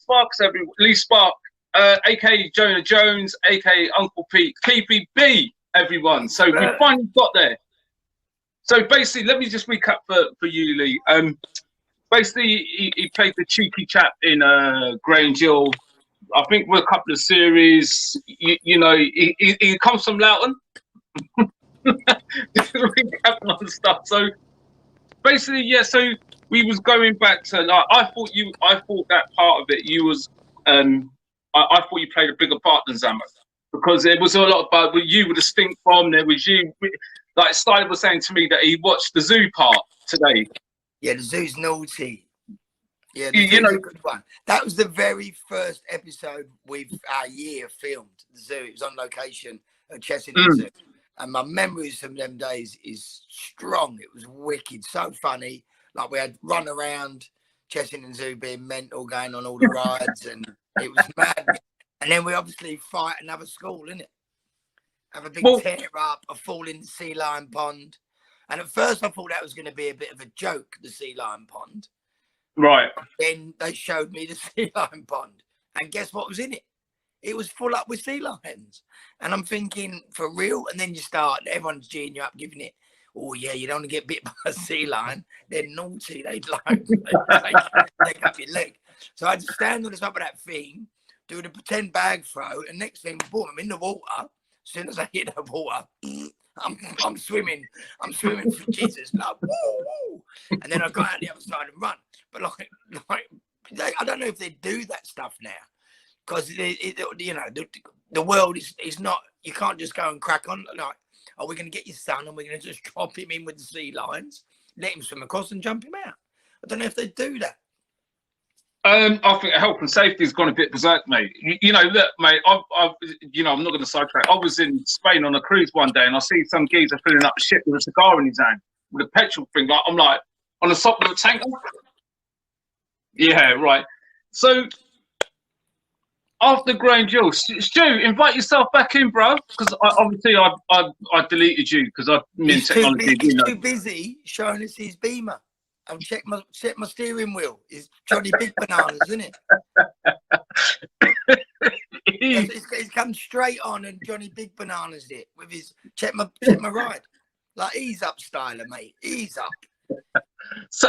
Sparks, Lee Spark, aka Jonah Jones, aka Uncle Pete, Keithy B, everyone. So we finally got there. So basically, let me just recap for you, Lee. Basically, he played the cheeky chap in Grange Hill. I think with a couple of series. You know, he comes from Loughton. Recap on stuff. So basically, yeah. So we was going back to. Like, I thought that part of it. You was. I thought you played a bigger part than Zamo, because there was a lot about you with a stink bomb. There was you. Like Style was saying to me that he watched the zoo part today. Yeah, the zoo's naughty. Yeah, the zoo's a good one. That was the very first episode our year filmed. The zoo. It was on location at Chessington Zoo. And my memories from them days is strong. It was wicked, so funny. Like we had run around Chessington Zoo being mental, going on all the rides, and it was mad. And then we obviously fight another school, innit? Have a big tear up, a fall in the sea lion pond. And at first I thought that was going to be a bit of a joke, the sea lion pond. Right. Then they showed me the sea lion pond. And guess what was in it? It was full up with sea lions. And I'm thinking, for real? And then you start, everyone's geeing you up, giving it, oh yeah, you don't want to get bit by a sea lion. They're naughty. They'd like take up your leg. So I had to stand on the top of that thing, do the pretend bag throw, and next thing, boom, I'm in the water. As soon as I hit the water, I'm swimming. I'm swimming for Jesus, like, woo, woo. And then I got out the other side and run. But I don't know if they do that stuff now, because you know the world is not. You can't just go and crack on like, oh, we're going to get your son and we're going to just drop him in with the sea lions, let him swim across and jump him out. I don't know if they do that. I think health and safety has gone a bit berserk, mate. You know, look, mate, I'm not going to sidetrack. I was in Spain on a cruise one day and I see some geezer filling up a ship with a cigar in his hand with a petrol thing. Like, I'm like, on the top of the tank. Yeah, right. So, after Grange Hill, Stu, invite yourself back in, bro. Because obviously I deleted you because I mean technology. He's too busy showing us his beamer. I've checked my steering wheel. It's Johnny Big Bananas, isn't it? It's come straight on, and Johnny Big Bananas it with his check my ride. Like, ease up, Styler, mate. Ease up. So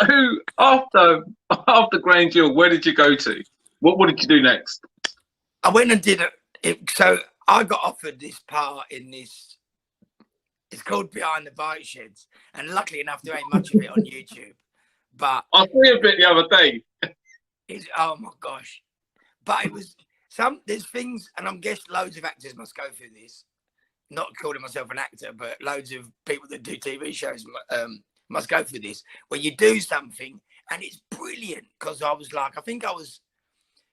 after Grange Hill, where did you go to? What did you do next? I went and did it. So I got offered this part in this. It's called Behind the Bike Sheds, and luckily enough, there ain't much of it on YouTube. But I saw a bit the other day. Oh my gosh! But it was there's things, and I'm guessing loads of actors must go through this. Not calling myself an actor, but loads of people that do TV shows must go through this. Where you do something and it's brilliant, because I was like, I think I was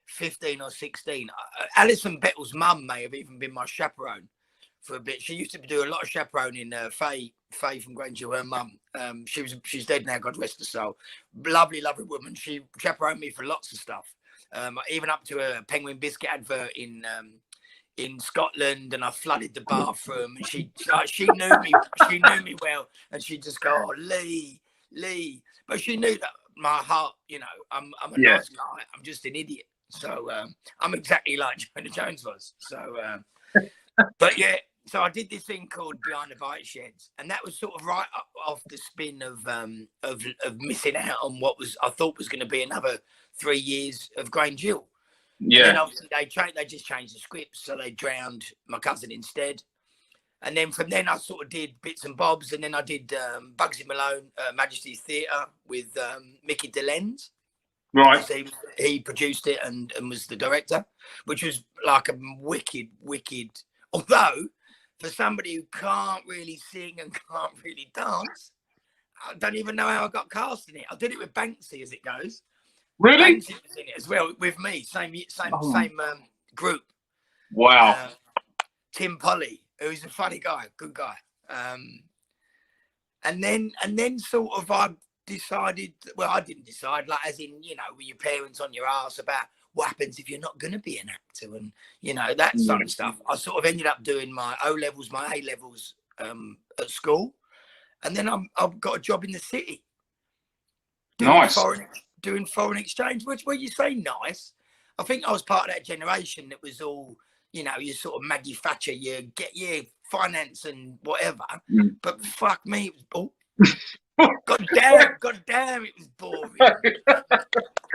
15 or 16. Alison Bettle's mum may have even been my chaperone for a bit. She used to do a lot of chaperoning. Faye from Grange Hill, her mum. She's dead now, God rest her soul. Lovely woman. She chaperoned me for lots of stuff, even up to a Penguin Biscuit advert in Scotland, and I flooded the bathroom. And she knew me. She knew me well, and she'd just go, "Oh, Lee," but she knew that my heart. You know, I'm a nice guy. I'm just an idiot. So I'm exactly like Jonah Jones was. So, but yeah. So I did this thing called Behind the Bike Sheds, and that was sort of right off the spin of missing out on what I thought was going to be another 3 years of Grange Hill. Yeah. And then obviously they just changed the script, so they drowned my cousin instead. And then from then I sort of did bits and bobs, and then I did Bugsy Malone, Majesty's Theatre with Mickey DeLenz. Right. So he produced it and was the director, which was like a wicked. Although, for somebody who can't really sing and can't really dance, I don't even know how I got cast in it. I did it with Banksy, as it goes. Really? Banksy was in it as well with me. Same group. Wow. Tim Polly, who's a funny guy, good guy. And then sort of I decided, well, I didn't decide, like, as in, you know, with your parents on your ass about what happens if you're not going to be an actor and, you know, that sort of stuff. I sort of ended up doing my O-levels, my A-levels at school. And then I've got a job in the city. Doing foreign exchange, which, when you say nice, I think I was part of that generation that was all, you know, you sort of Maggie Thatcher, you get your finance and whatever. But fuck me, it was God damn, it was boring.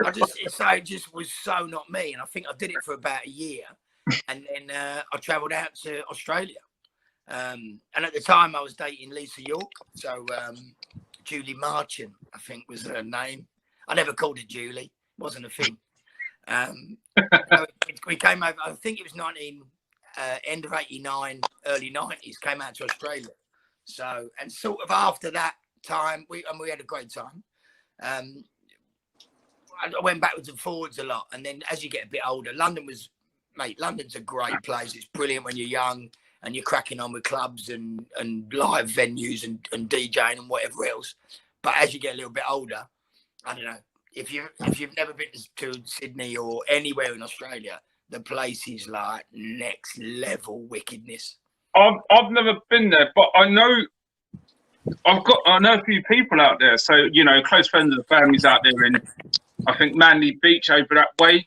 It just was so not me. And I think I did it for about a year. And then I travelled out to Australia. And at the time I was dating Lisa York. So Julie Marchant, I think was her name. I never called her Julie. Wasn't a thing. We came over, I think it was end of 89, early 90s, came out to Australia. So, and sort of after that time, we had a great time. I went backwards and forwards a lot. And then as you get a bit older, London's a great place. It's brilliant when you're young and you're cracking on with clubs and live venues and DJing and whatever else. But as you get a little bit older, I don't know, if you've never been to Sydney or anywhere in Australia, the place is like next level wickedness. I've never been there, but I know a few people out there. So, you know, close friends of the families out there in, I think, Manly Beach over that way.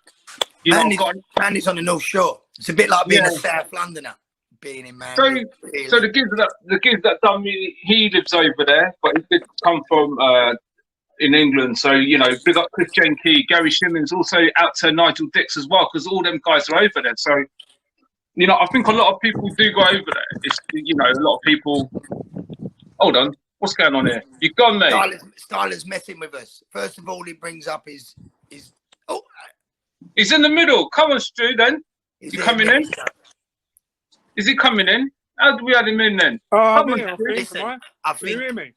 Manly's on the North Shore. It's a bit like being a South Londoner, being in Manly. So the gigs that done me, he lives over there, but he did come from in England. So, you know, big up Chris Jenke, Gary Shimmons, also out to Nigel Dix as well, because all them guys are over there. So, you know, I think a lot of people do go over there. It's, you know, a lot of people. Hold on, what's going on here? You've gone, mate. Styler's messing with us. First of all, he brings up his. Oh, he's in the middle. Come on, Stu. Then you coming in? Is he coming in? How do we add him in then? Come on, on, Listen, I think. Can you hear me?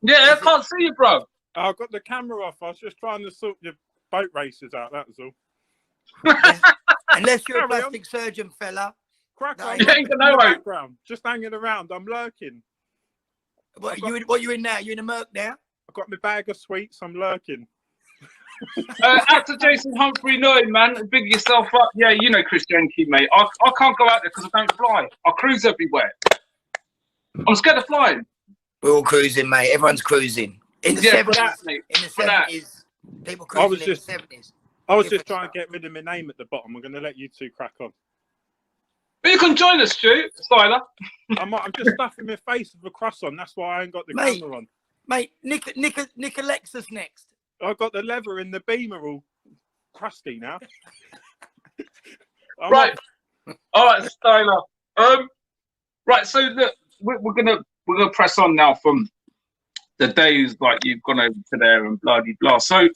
Yeah, I can't see you, bro. I've got the camera off. I was just trying to sort your boat races out. That was all. Unless you're a plastic surgeon, fella. Crack on. You ain't gonna know. Background. Just hanging around. I'm lurking. What you in now? You in a Merc now? I've got my bag of sweets. I'm lurking. Out to Jason Humphrey, man. Big yourself up. Yeah, you know Chris Jenke, mate. I can't go out there because I don't fly. I cruise everywhere. I'm scared of flying. We're all cruising, mate. Everyone's cruising. In the 70s, people cruising in the 70s. I was just trying to get rid of my name at the bottom. I'm going to let you two crack on. But you can join us, Stu, Styler. I'm just stuffing my face with a cross on. That's why I ain't got the camera on. Mate, Nick Alexis next. I've got the leather in the beamer all crusty now. Right. All right, Styler. Right, so look, we're gonna press on now from the days like you've gone over to there and blah blah blah. So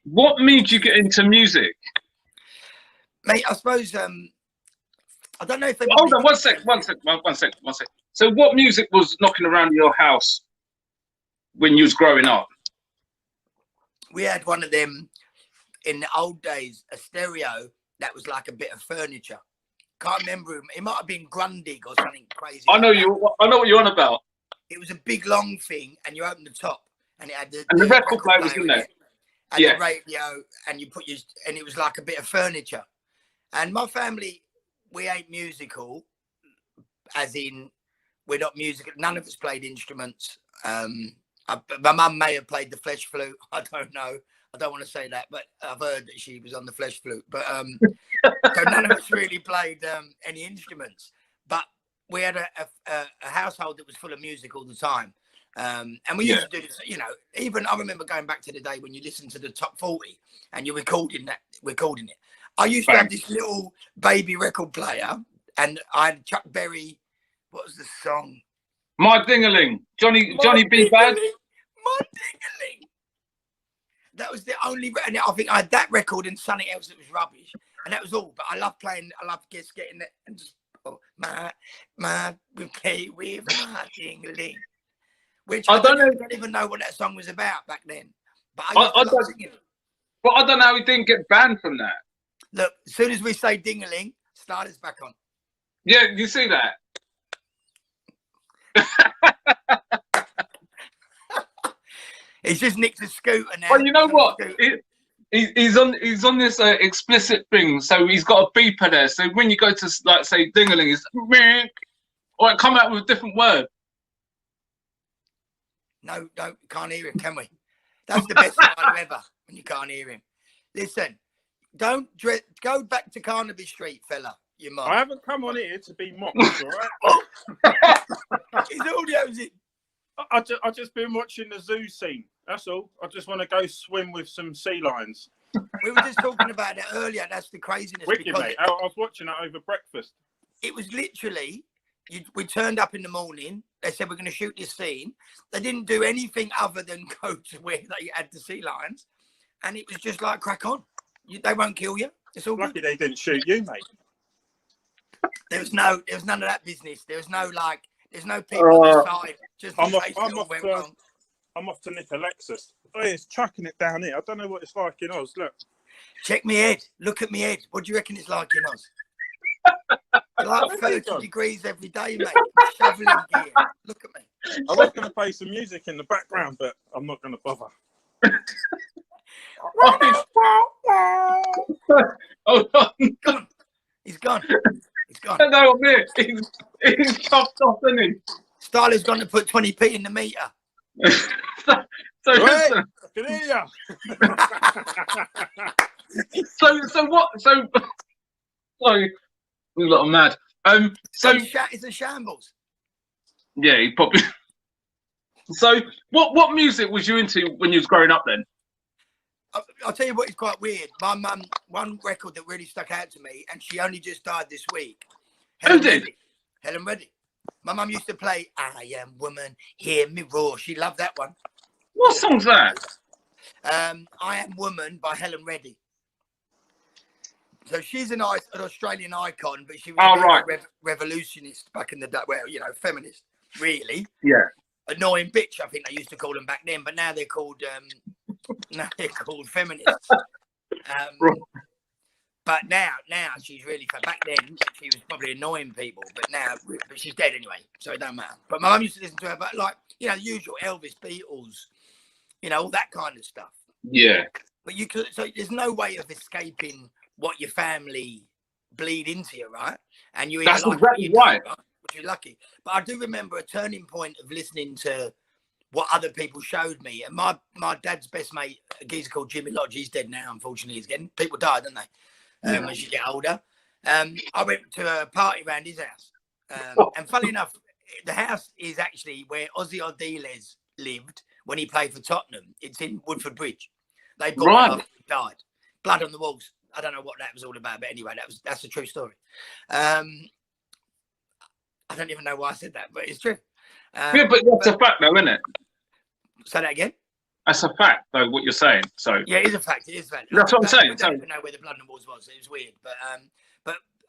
what made you get into music? Mate, I suppose I don't know if they hold on one sec. So what music was knocking around your house when you was growing up? We had one of them in the old days, a stereo that was like a bit of furniture. Can't remember him. It might have been Grundig or something crazy. I know what you're on about. It was a big long thing, and you open the top, and it had the record player was in there. And the radio, and you put and it was like a bit of furniture. And my family, we ain't musical, as in we're not musical. None of us played instruments. My mum may have played the flesh flute. I don't know. I don't want to say that, but I've heard that she was on the flesh flute. But so none of us really played any instruments. But we had a household that was full of music all the time. And we used to do this, you know, even I remember going back to the day when you listened to the top 40 and you're recording it. I used to have this little baby record player, and I had Chuck Berry. What was the song? My Ding-a-ling. Johnny B. Bad. My Ding-a-ling. That was the only, and I think I had that record and something else that was rubbish, and that was all. But I love playing. I love just getting it and just we play with my Ding-a-ling. Which I don't even know what that song was about back then. But I don't sing it. But I don't know how he didn't get banned from that. Look, as soon as we say ding-a-ling, starter's back on. Yeah, you see that? He's just nicked a scooter now. Well, you know what? He's on this explicit thing, so he's got a beeper there. So when you go to like say ding-a-ling, it's or it come out with a different word. No, can't hear him, can we? That's the best time ever when you can't hear him. Listen, don't go back to Carnaby Street, fella. You might. I haven't come on here to be mocked, all right? His audio's in. I've just been watching the zoo scene. That's all. I just want to go swim with some sea lions. We were just talking about it earlier. That's the craziness. Wicked, mate. I was watching it over breakfast. It was literally, we turned up in the morning. They said, we're going to shoot this scene. They didn't do anything other than go to where they had the sea lions. And it was just like, crack on. They won't kill you. It's all lucky good. They didn't shoot you, mate. There was none of that business. There was no like, there's no people on the side. Just I'm off to Nick Alexis. Oh, it's chucking it down here. I don't know what it's like in Oz. Look. Check me head. Look at me head. What do you reckon it's like in Oz? Like 30 degrees every day, mate. Shoveling gear. Look at me. I was going to play some music in the background, but I'm not going to bother. Hold on. Gone. He's gone. He's gone. No, I'm here. He's chopped off, isn't he? Styler's gone to put 20p in the meter. so listen. Can hear So what? So sorry, we lot are mad. So it's a shambles. Yeah, he probably. So what music was you into when you was growing up then? I'll tell you what is quite weird. My mum, one record that really stuck out to me, and she only just died this week. Who did? Helen Reddy. My mum used to play "I Am Woman, Hear Me Roar." She loved that one. What song's that? "I Am Woman" by Helen Reddy. So she's an Australian icon, but she was a revolutionist back in the day. Well, you know, feminist, really. Yeah. Annoying bitch, I think they used to call them back then, but now they're called feminists. But now she's really back then she was probably annoying people, but she's dead anyway, so it don't matter. But my mum used to listen to her, but like, you know, the usual Elvis, Beatles, you know, all that kind of stuff. Yeah. But so there's no way of escaping what your family bleed into you, right? And you that's exactly right. Which you're lucky. But I do remember a turning point of listening to what other people showed me. And my dad's best mate, a geezer called Jimmy Lodge, he's dead now, unfortunately. People die, don't they? As you get older. I went to a party around his house. And funnily enough, the house is actually where Ozzy Ardiles lived when he played for Tottenham. It's in Woodford Bridge. They bought it after he died. Blood on the walls. I don't know what that was all about, but anyway, that's a true story. I don't even know why I said that, but it's true. Yeah, but that's a fact, though, isn't it? Say that again. That's a fact, though. What you're saying. So yeah, it is a fact. It is a fact. That's what I'm saying. I don't even know where the blood on the walls was. It was weird, but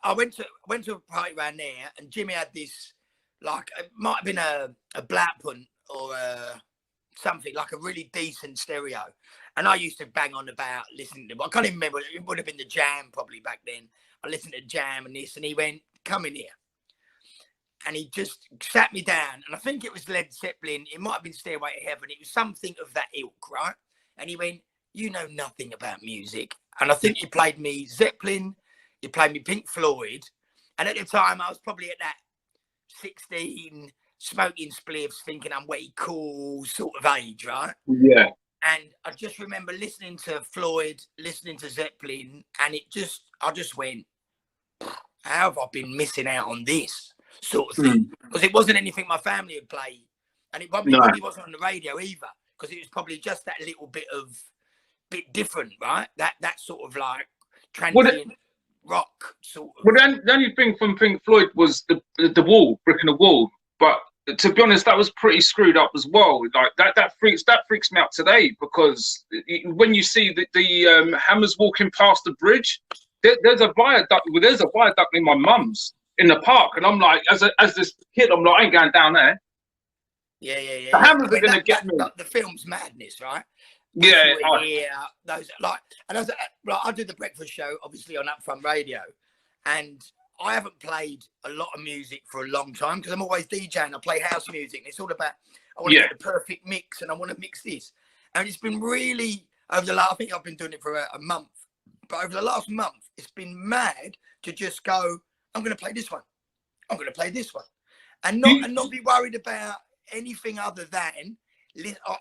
I went to a party around there, and Jimmy had this, like, it might have been a Blackburn or something, like a really decent stereo. And I used to bang on about listening to. I can't even remember. It would have been the Jam probably back then. I listened to Jam and this, and he went, "Come in here." And he just sat me down, and I think it was Led Zeppelin. It might have been Stairway to Heaven. It was something of that ilk, right? And he went, "You know nothing about music." And I think he played me Zeppelin. He played me Pink Floyd. And at the time, I was probably at that 16, smoking spliffs, thinking I'm way cool sort of age, right? Yeah. And I just remember listening to Floyd, listening to Zeppelin, and I just went, how have I been missing out on this sort of thing? Because it wasn't anything my family had played, and it probably wasn't on the radio either, because it was probably just that little bit different, right? That sort of like transient rock sort of. Well, the only thing from Pink Floyd was the wall, brick in the wall, but to be honest, that was pretty screwed up as well. Like that freaks me out today, because when you see the Hammers walking past the bridge, there's a viaduct. There's a viaduct in my mum's in the park, and I'm like, as this kid, I'm like, I ain't going down there. Yeah. The Hammers are gonna get me. The film's madness, right? Yeah, those like, and I do the breakfast show obviously on UPFront Radio, and I haven't played a lot of music for a long time because I'm always DJing. I play house music, and it's all about I want to get the perfect mix, and I want to mix this. And it's been really over the last. I think I've been doing it for a month, but over the last month, it's been mad to just go. I'm going to play this one. I'm going to play this one, and not be worried about anything other than.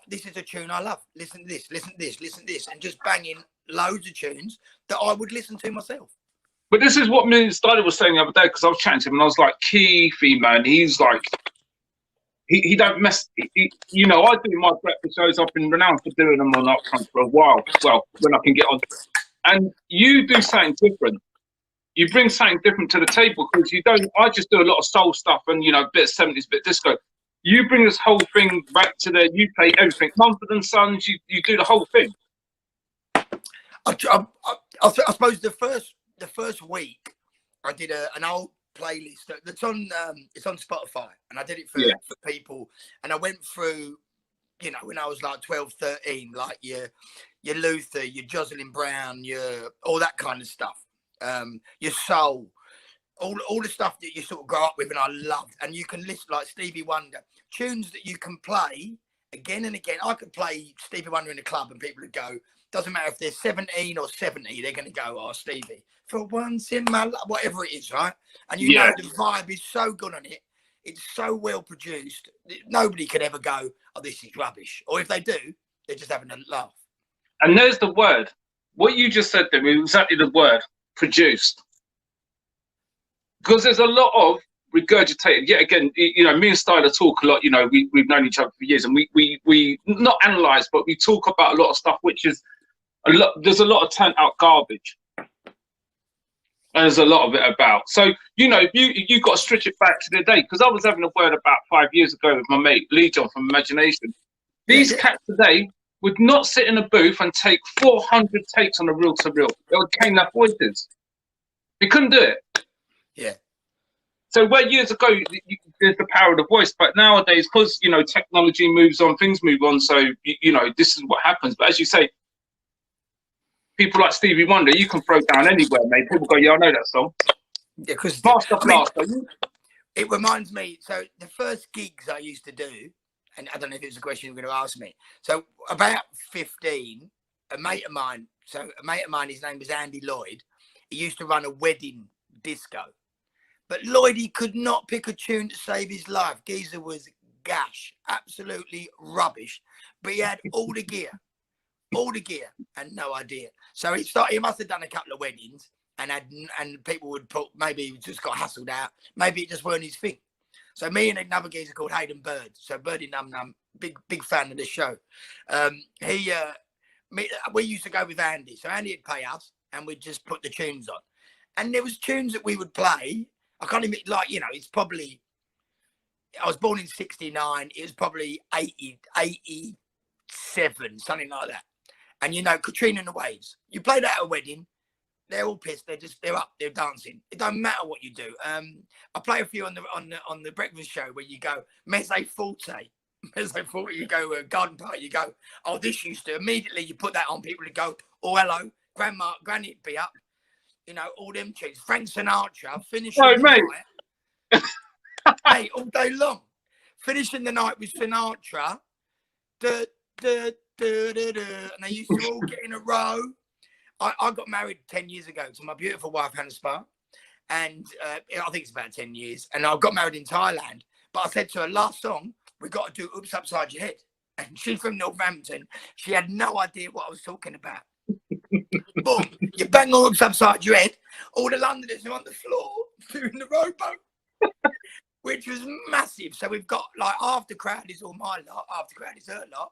This is a tune I love. Listen to this, listen to this, listen to this, and just banging loads of tunes that I would listen to myself. But this is what me and Styler was saying the other day, because I was chatting to him and I was like, Keithy, man, he's like, he don't mess. You know, I do my breakfast shows. I've been renowned for doing them on UPFront for a while. Well, when I can get on, and you do something different. You bring something different to the table because you don't. I just do a lot of soul stuff and a bit of 70s, bit of disco. You bring this whole thing back to you play everything. Mumford and Sons, you do the whole thing. I suppose the first week I did an old playlist that's on it's on Spotify, and I did it for people, and I went through, when I was like 12, 13, like your Luther, your Jocelyn Brown, your all that kind of stuff, your soul. All the stuff that you sort of grow up with and I loved. And you can listen like Stevie Wonder, tunes that you can play again and again. I could play Stevie Wonder in the club and people would go, doesn't matter if they're 17 or 70, they're going to go, oh, Stevie, for once in my life, whatever it is, right? And you know the vibe is so good on it. It's so well produced. Nobody could ever go, oh, this is rubbish. Or if they do, they're just having a laugh. And there's the word. What you just said to me, exactly the word, produced. Because there's a lot of regurgitated. Yet again, me and Styler talk a lot. We've known each other for years, and we not analyze, but we talk about a lot of stuff, which is a lot. There's a lot of turned out garbage, and there's a lot of it about. So you got to stretch it back to the day. Because I was having a word about 5 years ago with my mate Lee John from Imagination. These cats today would not sit in a booth and take 400 takes on a reel to reel. They would cane their voices. They couldn't do it. Yeah. So where years ago there's the power of the voice, but nowadays because technology moves on, things move on. So this is what happens. But as you say, people like Stevie Wonder, you can throw down anywhere, mate. People go, yeah, I know that song. Yeah, because Master. It reminds me. So the first gigs I used to do, and I don't know if it was a question you were going to ask me. So about 15, a mate of mine. His name was Andy Lloyd. He used to run a wedding disco. But Lloydie could not pick a tune to save his life. Geezer was gash, absolutely rubbish. But he had all the gear, and no idea. So he must have done a couple of weddings, and people would put, maybe he just got hustled out. Maybe it just weren't his thing. So me and another geezer called Hayden Bird. So Birdie Num Num, big fan of the show. We used to go with Andy. So Andy would pay us, and we'd just put the tunes on. And there was tunes that we would play. I can't even, it's probably, I was born in 69. It was probably 87, something like that. And, Katrina and the Waves. You play that at a wedding, they're all pissed. They're up, they're dancing. It don't matter what you do. I play a few on the breakfast show where you go, Mezze Forte. Mezze Forte, you go, garden party, you go, oh, this used to, immediately you put that on, people would go, oh, hello, Granny would be up. All them tunes. Frank Sinatra, finishing the night. Mate, all day long. Finishing the night with Sinatra. And they used to all get in a row. I got married 10 years ago to my beautiful wife, Hannah Sparr. And I think it's about 10 years. And I got married in Thailand. But I said to her, last song, we got to do Oops Upside Your Head. And she's from Northampton. She had no idea what I was talking about. Boom, you bang all upside your head, all the Londoners are on the floor doing the rowboat, which was massive. So we've got like half the crowd is all my lot, half the crowd is her lot.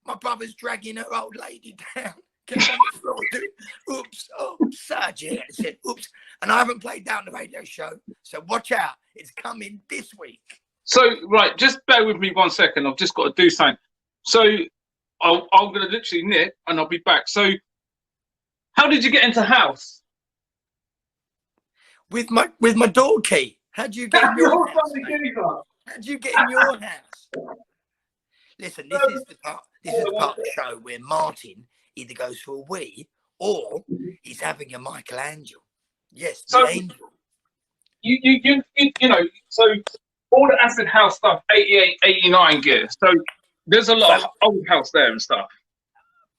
My brother's dragging her old lady down, get on the floor doing oops, upside your head. I said oops, and I haven't played down the radio show, so watch out, it's coming this week. So right, just bear with me 1 second. I've just got to do something. So I'm going to literally knit, and I'll be back. So. How did you get into house? With my door key. How'd you get in your house? How'd you get in your house? Listen, this this is the part of the show where Martin either goes for a wee or he's having a Michelangelo. Yes, the So angel. you know, so all the acid house stuff, 88, 89 gear. So there's a lot of old house there and stuff.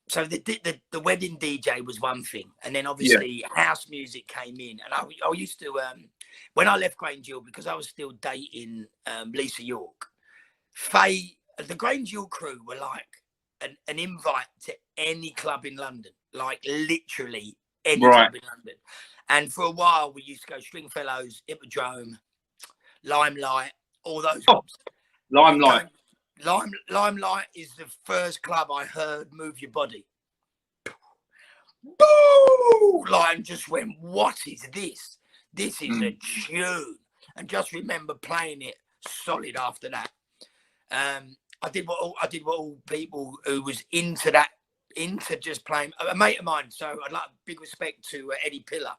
So the wedding DJ was one thing, and then obviously house music came in, and I used to when I left Grange Hill, because I was still dating Lisa York. Faye, the Grange Hill crew were like an invite to any club in London, like literally any club in London. And for a while, we used to go Stringfellows, Hippodrome, Limelight, all those clubs. Limelight. Limelight is the first club I heard Move Your Body. Boo! Like, just went, what is this? This is a tune. And just remember playing it solid after that. I did what all people who was into just playing. A mate of mine, so I'd like big respect to Eddie Pillar.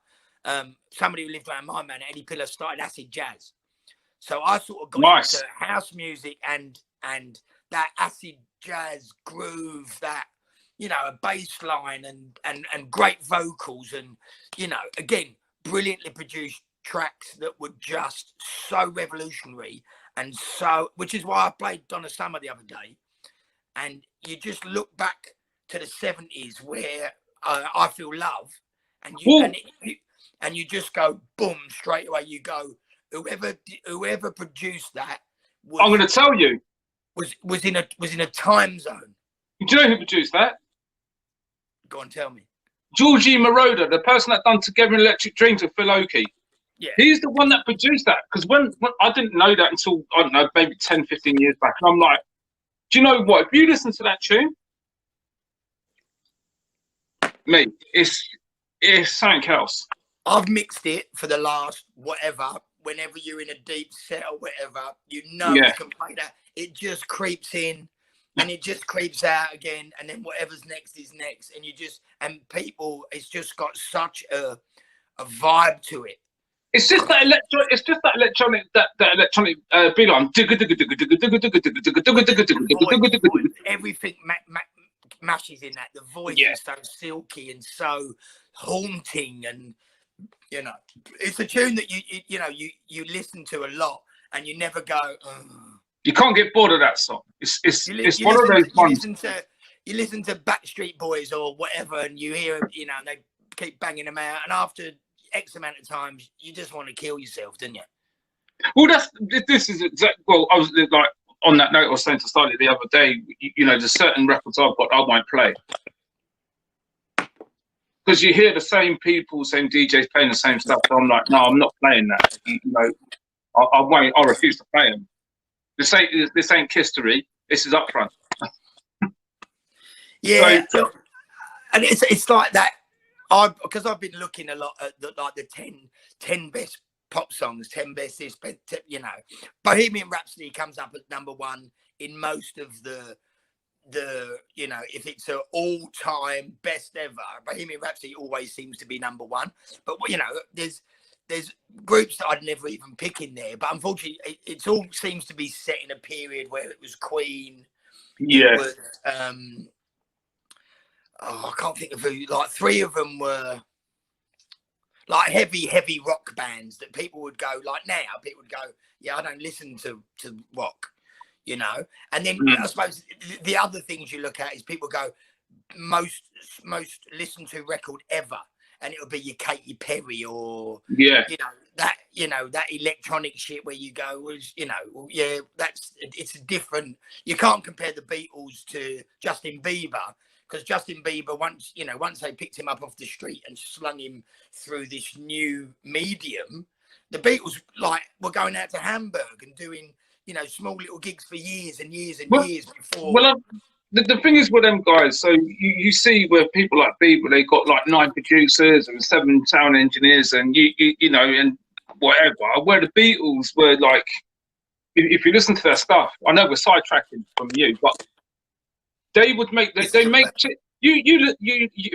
Somebody who lived around my man, Eddie Pillar, started acid jazz. So I sort of got into house music and that acid jazz groove, that, you know, a bass line and great vocals, and, you know, again, brilliantly produced tracks that were just so revolutionary. And so, which is why I played Donna Summer the other day. And you just look back to the 70s where I Feel Love, and you just go boom, straight away. You go, whoever produced that I'm going to tell you, was in a time zone. Do you know who produced that? Go on, tell me. Georgie Moroder, the person that done Together in Electric Dreams with Phil Oakey. Yeah. He's the one that produced that. Because when I didn't know that until, I don't know, maybe 10, 15 years back. And I'm like, do you know what? If you listen to that tune, mate, it's something else. I've mixed it for the last whatever. Whenever you're in a deep set or whatever, you know you can play that. It just creeps in and it just creeps out again. And then whatever's next is next. And people, it's just got such a vibe to it. It's just that electronic beat line. Everything mashes in that. The voice is so silky and so haunting, and you know, it's a tune that you listen to a lot, and you never go. You can't get bored of that song. It's one of those ones. You listen to Backstreet Boys or whatever, and you hear, you know, they keep banging them out, and after X amount of times, you just want to kill yourself, don't you? Well, this is exact. Well, I was like on that note, I was saying to Souljah the other day. You know, there's certain records I've got I won't play because you hear the same people, same DJs playing the same stuff. So I'm like, no, I'm not playing that. You know, I won't. I refuse to play them. This ain't History. This is Upfront. Yeah, so, and it's like that. Because I've been looking a lot at the 10 best pop songs, 10 best this, you know, Bohemian Rhapsody comes up at #1 in most of the you know, if it's an all-time best ever, Bohemian Rhapsody always seems to be #1. But you know, there's groups that I'd never even pick in there. But unfortunately, it all seems to be set in a period where it was Queen. Yeah. It was, I can't think of who. Like 3 of them were like heavy rock bands that people would go, like now people would go, yeah, I don't listen to rock, you know. And then I suppose the other things you look at is people go, most listened to record ever, and it'll be your Katy Perry or you know that electronic shit where you go, was, you know, yeah, it's a different. You can't compare the Beatles to Justin Bieber. Because Justin Bieber, once they picked him up off the street and slung him through this new medium, the Beatles were going out to Hamburg and doing, you know, small little gigs for years and years and years before. Well, the thing is with them guys, so you see where people like Bieber, they got like 9 producers and 7 sound engineers, and you know, and whatever. Where the Beatles were like, if you listen to their stuff, I know we're sidetracking from you, but they would make if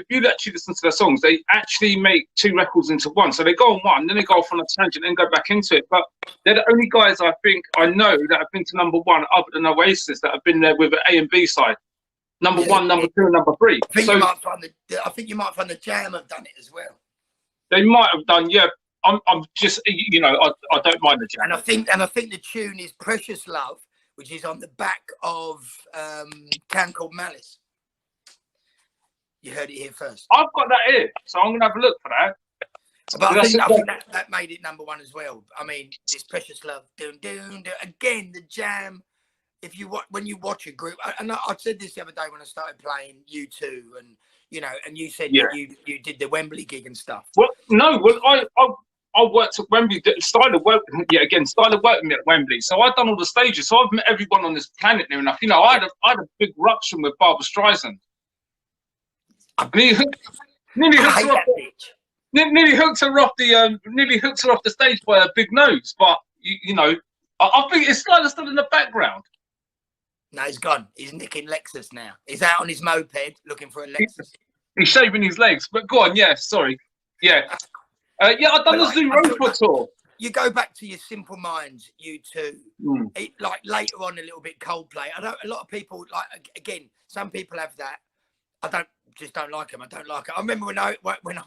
you actually listen to their songs, they actually make 2 records into one. So they go on one, then they go off on a tangent and go back into it. But they're the only guys I think I know that have been to #1 other than Oasis that have been there with an A and B side. number one, number two, and number three. I think, So you might find I think you might find the Jam have done it as well. they might have done, yeah. I'm just, you know, I don't mind the Jam. And I think the tune is Precious Love, which is on the back of Can Called Malice. You heard it here first. I've got that here, so I'm gonna have a look for that. But I think that made it number one as well. I mean, this Precious Love, dun, dun, dun. Again, the Jam. If you when you watch a group, and I said this the other day when I started playing U2, and you know, and you said that you did the Wembley gig and stuff. Well, no, well, I worked at Wembley. Started working at Wembley. So I've done all the stages. So I've met everyone on this planet near enough. You know, I had a big ruction with Barbara Streisand. Nearly hooked her off the stage by her big nose. But you know, I think it's kind of still in the background. No, he's gone. He's nicking Lexus now. He's out on his moped looking for a Lexus. He's shaving his legs. But go on, yeah, sorry. Yeah. Yeah, I've done the Zoo Roper tour. You go back to your Simple Minds, U2. Like later on a little bit Coldplay. A lot of people, like, again, some people have that. I don't like them. I don't like it. I remember when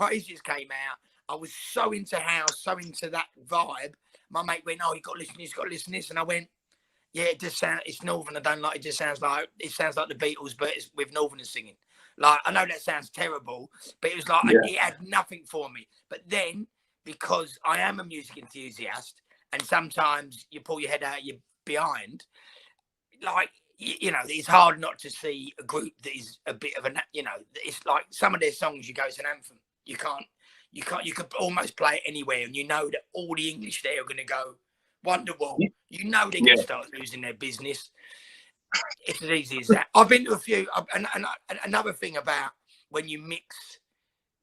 Oasis came out, I was so into house, so into that vibe. My mate went, "Oh, you got to listen to this, got to listen to this," and I went, "Yeah, it just sounds. It's Northern. I don't like it. Just sounds like the Beatles, but it's with Northerners singing." Like, I know that sounds terrible, but it was like it had nothing for me. But then, because I am a music enthusiast, and sometimes you pull your head out your behind, like, you know, it's hard not to see a group that is a bit of a, you know, it's like some of their songs you go, it's an anthem. You could almost play it anywhere, and you know that all the English there are going to go Wonderwall. You know they're going to start losing their business. It's as easy as that. I've been to a few, and another thing about when you mix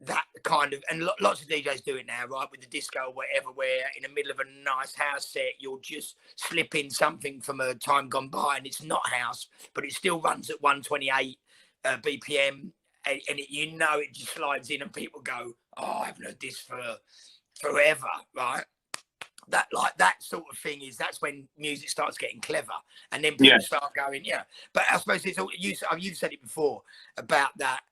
that kind of, and lots of DJs do it now, right, with the disco or whatever, where in the middle of a nice house set, you'll just slip in something from a time gone by, and it's not house, but it still runs at 128 BPM, and you know it just slides in, and people go, "Oh, I haven't heard this for forever," right? That sort of thing that's when music starts getting clever, and then people start going, yeah. But I suppose it's all you've said it before about that.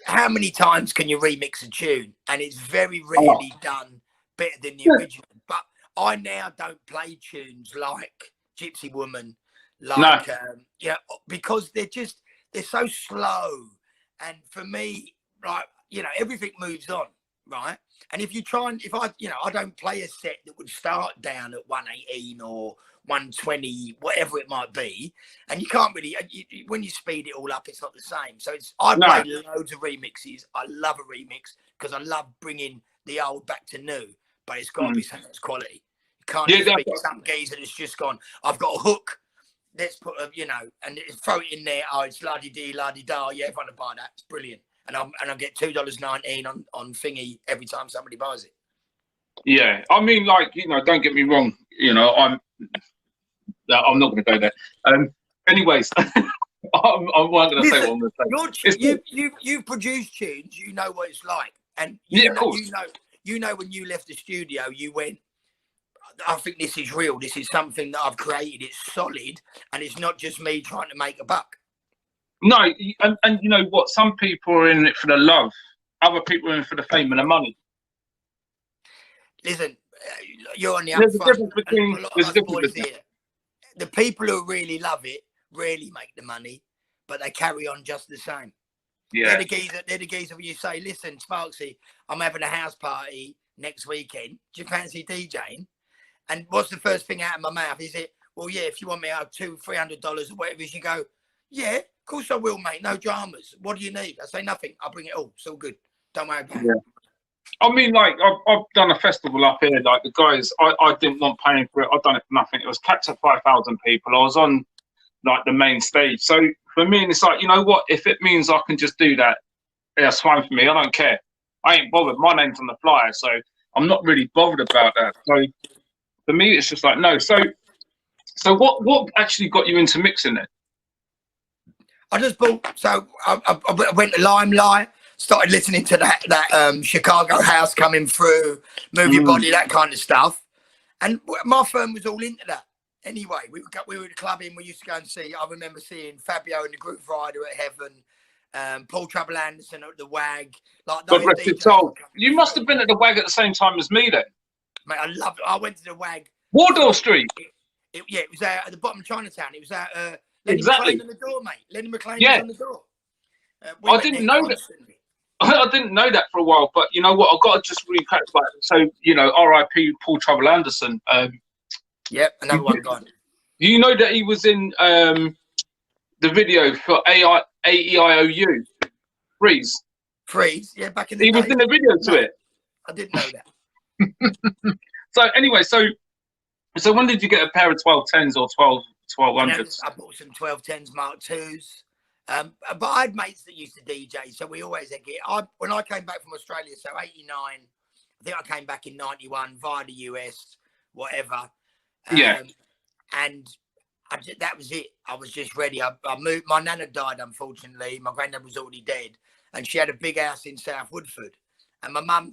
How many times can you remix a tune? And it's very rarely done better than the original. But I now don't play tunes like Gypsy Woman, like you know, because they're so slow. And for me, like, you know, everything moves on, right? And if I don't play a set that would start down at 118 or 120, whatever it might be, and you can't really, when you speed it all up, it's not the same. So I play loads of remixes. I love a remix because I love bringing the old back to new, but it's got to be something that's quality. You can't just speak some geezer that's just gone, "I've got a hook, let's put a, you know, and throw it in there. Oh, it's la-di-dee, la-di-da. Yeah, everyone will buy that. It's brilliant." And I get $2.19 on thingy every time somebody buys it. Yeah, I mean, like, you know, don't get me wrong. You know, I'm not going to go there. Anyways, I wasn't going to say what I'm going to say. You produce tunes. You know what it's like, and of course. You know when you left the studio, you went, "I think this is real. This is something that I've created. It's solid, and it's not just me trying to make a buck." No, and you know what? Some people are in it for the love. Other people are in for the fame and the money. Listen, you're on the There's a difference between the people who really love it rarely make the money, but they carry on just the same. Yeah. They're the geezer where you say, "Listen, Sparksy, I'm having a house party next weekend. Do you fancy DJing?" And what's the first thing out of my mouth? Is it, "Well, yeah, if you want me out $200-300 or whatever," you go, "Yeah, of course I will, mate. No dramas. What do you need?" I say, "Nothing. I'll bring it all. It's all good. Don't worry about it." I mean, like, I've done a festival up here. Like, the guys, I didn't want paying for it. I've done it for nothing. It was capped at 5,000 people. I was on, like, the main stage. So for me, it's like, you know what? If it means I can just do that, that's fine for me. I don't care. I ain't bothered. My name's on the flyer, so I'm not really bothered about that. So for me, it's just like, no. So what actually got you into mixing it? I just bought. So I went to Limelight. Started listening to that Chicago house coming through, Move Your Body, that kind of stuff. And my firm was all into that. Anyway, we were clubbing. We used to go and see. I remember seeing Fabio and the Groove Rider at Heaven, Paul Trouble Anderson at the WAG. Like God those rest his DJs soul. were coming You through. must have been at the WAG at the same time as me then. Mate, I loved it. I went to the WAG. Wardle Street. Yeah, it was at the bottom of Chinatown. It was at Lenny Exactly. McLean on the door, mate. Lenny McLean Yeah. was on the door. I didn't know that. I didn't know that for a while, but you know what? I've got to just recap back. So, you know, R.I.P. Paul Trouble Anderson. Yep, another one gone. You know that he was in the video for AEIOU? Freeze. Yeah, back in the He day. was in the video to it. I didn't know that. So anyway, so when did you get a pair of 1210s or 1200s? I bought some 1210s Mark IIs. But I had mates that used to DJ, so we always had gear. When I came back from Australia, so 89, I think I came back in 91 via the US, whatever. Yeah. And that was it. I was just ready. I moved. My nana died, unfortunately. My granddad was already dead. And she had a big house in South Woodford. And my mum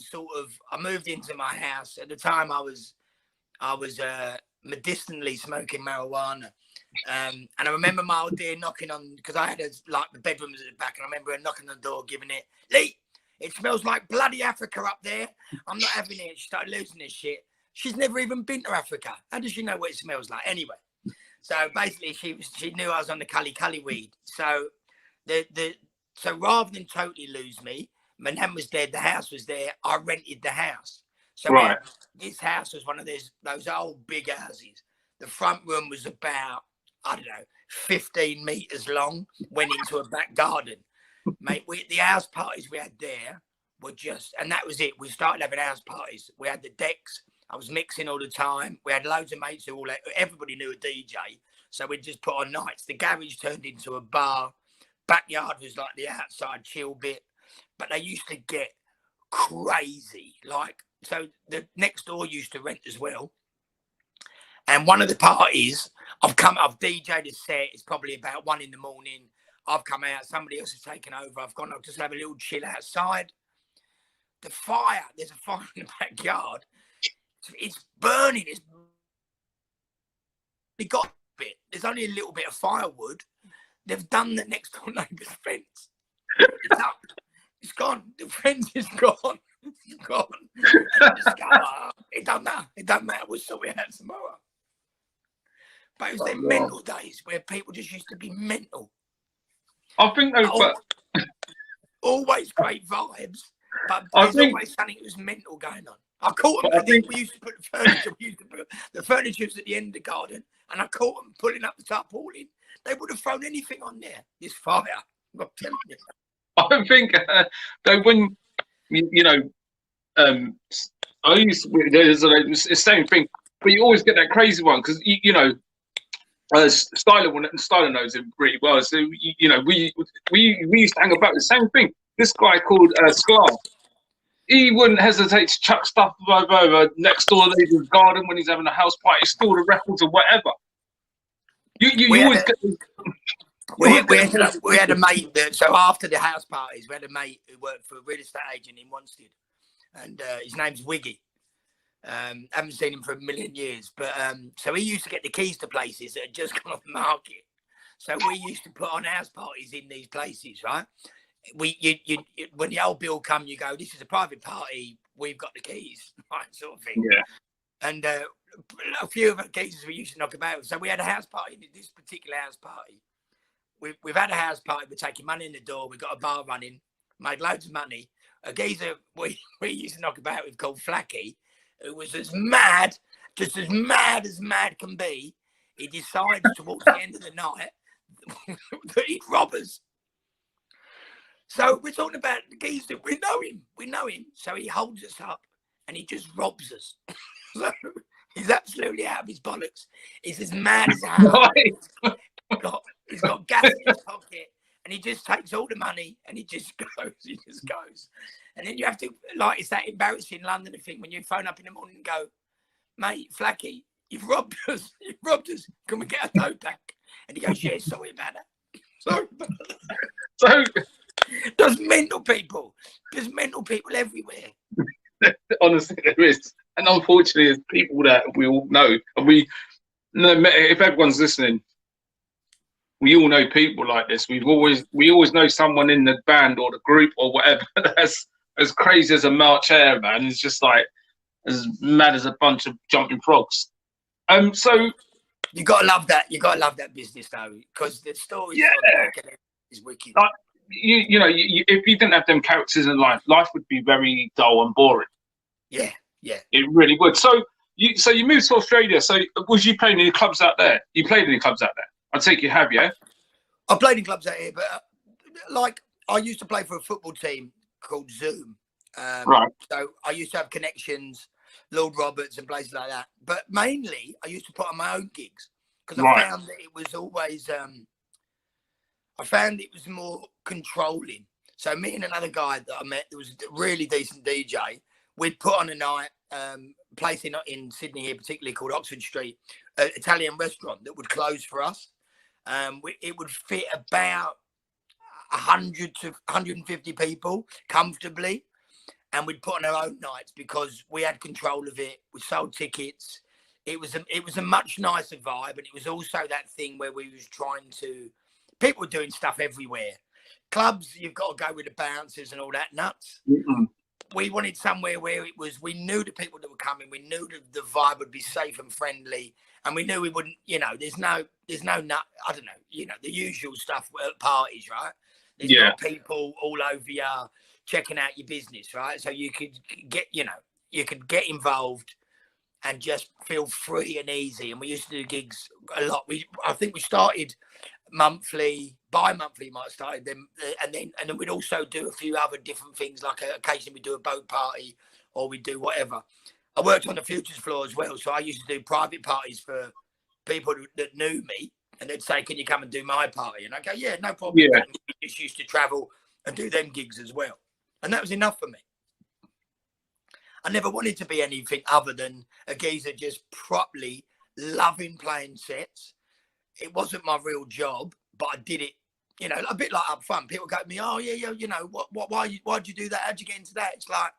I moved into my house. At the time, I was medicinally smoking marijuana. And I remember my old dear knocking on, because I had the bedroom was at the back, and I remember her knocking on the door, giving it, Lee, it smells like bloody Africa up there. I'm not having it. She started losing this shit. She's never even been to Africa. How does she know what it smells like? Anyway, so basically she knew I was on the Cully weed. So so rather than totally lose me, my nan was dead, the house was there, I rented the house. So right. This house was one of those old big houses. The front room was about, I don't know, 15 meters long, went into a back garden. Mate, the house parties we had there were just, and that was it. We started having house parties. We had the decks. I was mixing all the time. We had loads of mates who everybody knew a DJ. So we just put on nights. The garage turned into a bar. Backyard was like the outside chill bit. But they used to get crazy. So the next door used to rent as well. And one of the parties, I've DJ'd a set. It's probably about 1 a.m. I've come out. Somebody else has taken over. I've gone. I'll just have a little chill outside. There's a fire in the backyard. It's burning. They got a bit. There's only a little bit of firewood. They've done the next door neighbour's fence. It's up. It's gone. The fence is gone. It's gone. It don't matter. It don't matter. We'll sort it out tomorrow. But it was them mental days where people just used to be mental. I think always great vibes, but there's always something that was mental going on. I caught them. We used to put the furniture. The furniture was at the end of the garden, and I caught them pulling up the tarpaulin. They would have thrown anything on there. This fire, I'm telling you. I think when I used to, there's the same thing, but you always get that crazy one because Styler knows him pretty well. So we used to hang about the same thing. This guy called Sklar. He wouldn't hesitate to chuck stuff over next door neighbour's garden when he's having a house party, steal the records or whatever. We had a mate so after the house parties, we had a mate who worked for a real estate agent in Wanstead, and his name's Wiggy. Haven't seen him for a million years, but so he used to get the keys to places that had just come off the market. So we used to put on house parties in these places, right? When the old bill come, you go, this is a private party, we've got the keys, right, sort of thing. Yeah. And a few of the cases we used to knock about. So we had a house party, this particular house party. We've had a house party, we're taking money in the door, we've got a bar running, made loads of money. A geezer we used to knock about with called Flacky, who was just as mad can be. He decides towards the end of the night that he'd rob us. So we're talking about the geezer, we know him. So he holds us up and he just robs us. So he's absolutely out of his bollocks. He's as mad as hell. He's got gas in his pocket, and he just takes all the money and he just goes. And then you have to, it's that embarrassing London thing when you phone up in the morning and go, mate, Flacky, you've robbed us. Can we get a tow pack? And he goes, yeah, sorry about that. So there's mental people everywhere. Honestly, there is. And unfortunately, there's people that we all know. And we no, if everyone's listening, we all know people like this. We always know someone in the band or the group or whatever that's as crazy as a March Hare, man. It's just like as mad as a bunch of jumping frogs. So you gotta love that. You gotta love that business though, because the story is wicked. Like, you know, if you didn't have them characters in life would be very dull and boring. Yeah, yeah, it really would. So you moved to Australia. So was you playing any clubs out there? You played any clubs out there? I take you have, yeah. I played in clubs out here, but like I used to play for a football team called Zoom. Right. So I used to have connections, Lord Roberts and places like that. But mainly, I used to put on my own gigs because I found that it was always. I found it was more controlling. So me and another guy that I met, that was a really decent DJ. We'd put on a night, place in Sydney here, particularly called Oxford Street, an Italian restaurant that would close for us. It would fit about 100 to 150 people comfortably, and we'd put on our own nights because we had control of it. We sold tickets. It was a much nicer vibe, and it was also that thing where we was trying to. People were doing stuff everywhere. Clubs, you've got to go with the bouncers and all that nuts. Mm-mm. We wanted somewhere where it was. We knew the people that were coming. We knew the vibe would be safe and friendly, and we knew we wouldn't. You know, there's no nut. I don't know. You know, the usual stuff at parties, right? There's not people all over you checking out your business, right? So you could get, you could get involved and just feel free and easy. And we used to do gigs a lot. I think we started monthly, bi-monthly might have started them, and then we'd also do a few other different things, like occasionally we'd do a boat party or we'd do whatever. I worked on the futures floor as well, so I used to do private parties for people that knew me, and they'd say, can you come and do my party? And I go, yeah, no problem. Yeah. We just used to travel and do them gigs as well, and that was enough for me. I never wanted to be anything other than a geezer just properly loving playing sets. It wasn't my real job, but I did it, a bit like up front. People go to me, oh, yeah, why'd you do that? How'd you get into that? It's like,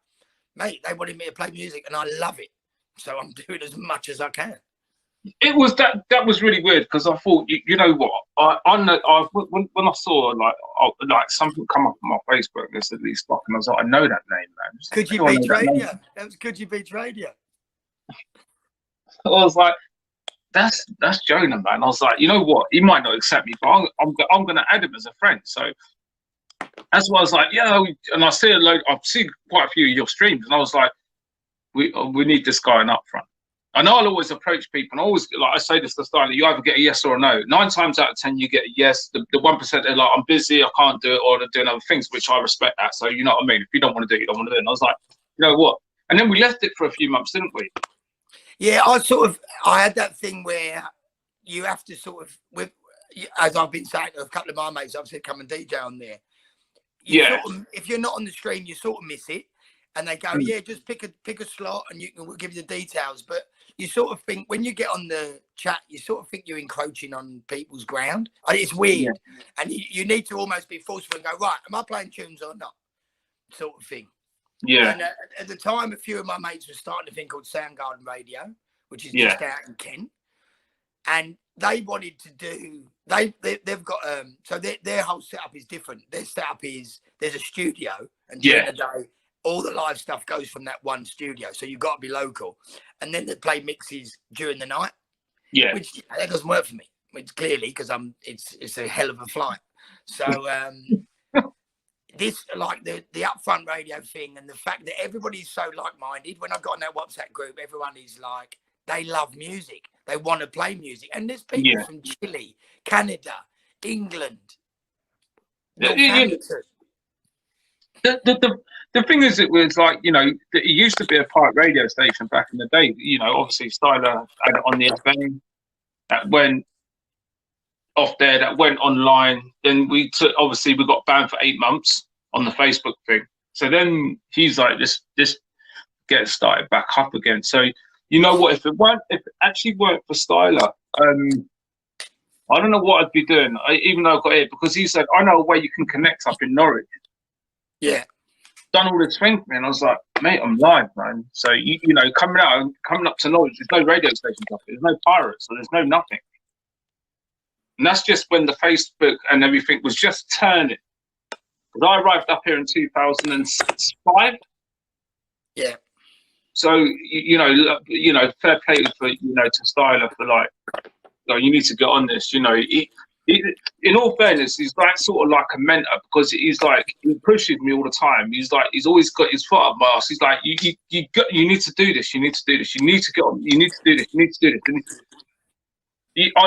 mate, they wanted me to play music and I love it. So I'm doing as much as I can. It was that was really weird because I thought, you know what, when I saw like something come up on my Facebook, there's at least and I was like, I know that name, man. Could you beat Radio? That was Could You Beat Radio? I was like, that's Jonah, man. I was like, you know what, he might not accept me, but I'm gonna add him as a friend. So that's why I was like, and I see I've seen quite a few of your streams, and I was like, we need this guy in Upfront. And I'll always approach people, and I say this to the style, you either get a yes or a no. 9 times out of 10, you get a yes. The 1%, they're like, I'm busy, I can't do it, or they're doing other things, which I respect that. So you know what I mean? If you don't want to do it, you don't want to do it. And I was like, you know what? And then we left it for a few months, didn't we? Yeah, I had that thing where you have to as I've been saying to a couple of my mates, I've said, come and DJ on there. If you're not on the stream, you sort of miss it. And they go, yeah, just pick a slot and we'll give you the details. But you sort of think, when you get on the chat, you sort of think you're encroaching on people's ground. It's weird. Yeah. And you need to almost be forceful and go, right, am I playing tunes or not? Sort of thing. Yeah. And at the time, a few of my mates were starting a thing called Soundgarden Radio, which is just out in Kent. And they wanted to do, they've got, so their whole setup is different. Their setup is, there's a studio, and during the day, all the live stuff goes from that one studio. So you've got to be local. And then they play mixes during the night. Yeah. Which that doesn't work for me. Which clearly, because it's a hell of a flight. So this, like the Upfront Radio thing, and the fact that everybody's so like-minded. When I got in that WhatsApp group, everyone is like, they love music. They want to play music. And there's people from Chile, Canada, England. The thing is, it was like, it used to be a pirate radio station back in the day. Obviously Souljah had it on the FM, that went off there, that went online. Then we got banned for 8 months on the Facebook thing. So then he's like, this gets started back up again. So you know what? If it actually weren't for Souljah, I don't know what I'd be doing. Even though I got it, because he said, I know a way you can connect up in Norwich. Yeah. done all this thing for me, and I was like, mate, I'm live, man. So you know, coming up to Norwich, there's no radio stations up here, there's no pirates, so there's no nothing. And that's just when the Facebook and everything was just turning. Because I arrived up here in 2005. Yeah. So you know, fair play for to Styler for like, you need to get on this. You know, in all fairness, he's like sort of like a mentor, because he's like, he pushes me all the time. He's like, he's always got his foot up my ass. He's like, you need to do this. You need to do this. You need to get on. You need to do this. You need to do this.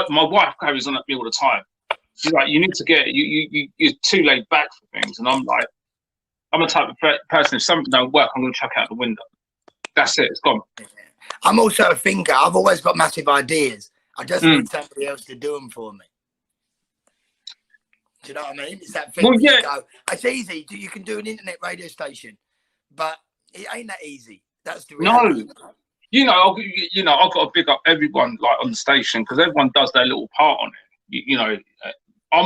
My wife carries on at me all the time. She's like, you need to get it. You're too laid back for things. And I'm like, I'm a type of person, if something don't work, I'm going to chuck it out the window. That's it. It's gone. I'm also a thinker. I've always got massive ideas. I just need somebody else to do them for me. Do you know what I mean? It's that thing. Well, yeah. You go, it's easy. You can do an internet radio station, but it ain't that easzy. That's the reality. No. I've got to big up everyone like on the station, because everyone does their little part on it. I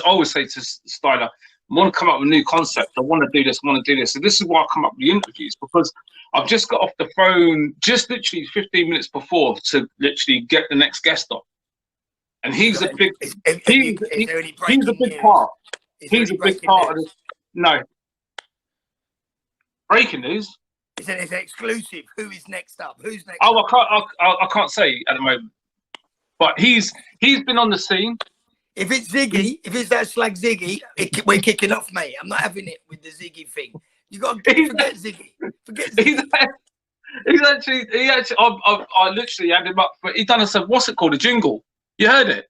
always say to Styler, I want to come up with a new concept. I want to do this. I want to do this. So this is why I come up with the interviews, because I've just got off the phone just literally 15 minutes before to literally get the next guest on. And he's a big, he's a big part. He's a big part of this. No. Breaking news. It's an exclusive. Who is next up? Who's next? Oh, I can't say at the moment. But he's been on the scene. If it's Ziggy, if it's that slag Ziggy, we're kicking off, mate. I'm not having it with the Ziggy thing. You got to forget Ziggy. Forget Ziggy. He actually, I literally had him up, but he done what's it called? A jingle. You heard it?